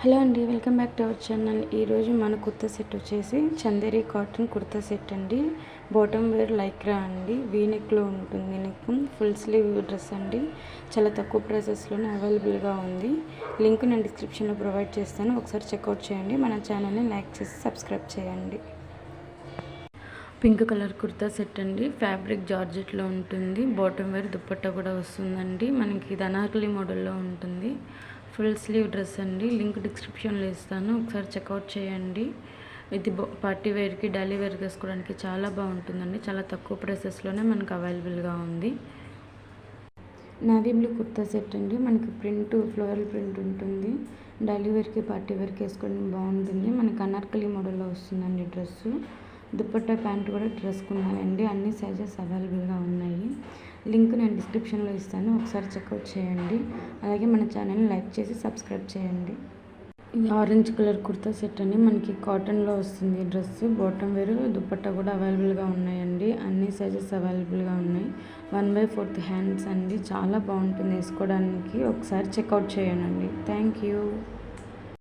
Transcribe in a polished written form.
Hello అండి, welcome back to our channel. ఈరోజు మన కుర్తా సెట్ వచ్చేసి చందేరి కాటన్ కుర్తా సెట్ అండి. బాటమ్ వేర్ లైక్రా అండి. వీనెక్లో ఉంటుంది. నెక్ ఫుల్ స్లీవ్ డ్రెస్ అండి. చాలా తక్కువ ప్రైసెస్లోనే అవైలబుల్గా ఉంది. లింక్ నేను డిస్క్రిప్షన్లో ప్రొవైడ్ చేస్తాను, ఒకసారి చెక్అవుట్ చేయండి. మన ఛానల్ని లైక్ చేసి సబ్స్క్రైబ్ చేయండి. పింక్ కలర్ కుర్తా సెట్ అండి. ఫ్యాబ్రిక్ జార్జెట్లో ఉంటుంది. బాటమ్ వేర్ దుప్పట్టా కూడా వస్తుందండి. మనకి ఇది అనార్కలి మోడల్లో ఉంటుంది. ఫుల్ స్లీవ్ డ్రెస్ అండి. లింక్ డిస్క్రిప్షన్లో ఇస్తాను, ఒకసారి చెక్అవుట్ చేయండి. ఇది పార్టీ వేర్కి, డైలీ వేర్కి వేసుకోవడానికి చాలా బాగుంటుందండి. చాలా తక్కువ ప్రైసెస్లోనే మనకు అవైలబుల్గా ఉంది. నావీ బ్లూ కుర్తా సెట్ అండి. మనకి ప్రింట్ ఫ్లోరల్ ప్రింట్ ఉంటుంది. డైలీ వేర్కి, పార్టీ వేర్కి వేసుకోవడానికి బాగుంటుంది. మనకి అనార్కలి మోడల్లో వస్తుందండి డ్రెస్సు. దుప్పట్టా ప్యాంట్ కూడా డ్రెస్కున్నాయండి. అన్ని సైజెస్ అవైలబుల్గా ఉన్నాయి. లింక్ నేను డిస్క్రిప్షన్లో ఇస్తాను, ఒకసారి చెక్అవుట్ చేయండి. అలాగే మన ఛానల్ని లైక్ చేసి సబ్స్క్రైబ్ చేయండి. ఇది ఆరెంజ్ కలర్ కుర్తా సెట్ అండి. మనకి కాటన్లో వస్తుంది డ్రెస్. బాటమ్ వేరు దుప్పట్టా కూడా అవైలబుల్గా ఉన్నాయండి. అన్ని సైజెస్ అవైలబుల్గా ఉన్నాయి. 1/4 హ్యాండ్స్ అండి. చాలా బాగుంటుంది వేసుకోవడానికి. ఒకసారి చెక్అవుట్ చేయండి. Thank you.